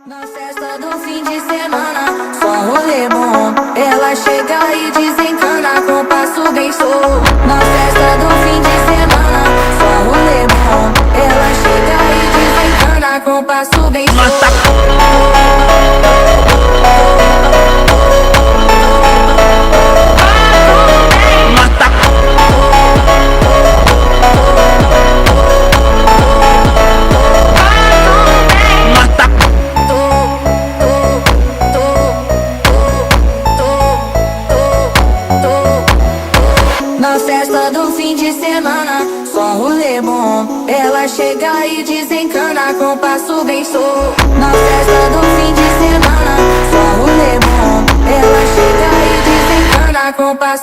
Na festa do fim de semana, só um rolê bom. Ela chega e desencana com passo bem solto. Na festa do fim de semana, só um rolê bom. Ela chega e desencana com passo bem solto. Na festa do fim de semana, só um rolê bom. Ela chega e desencana com passo bem solto. Na festa do fim de semana, só um rolê bom. Ela chega e desencana com passo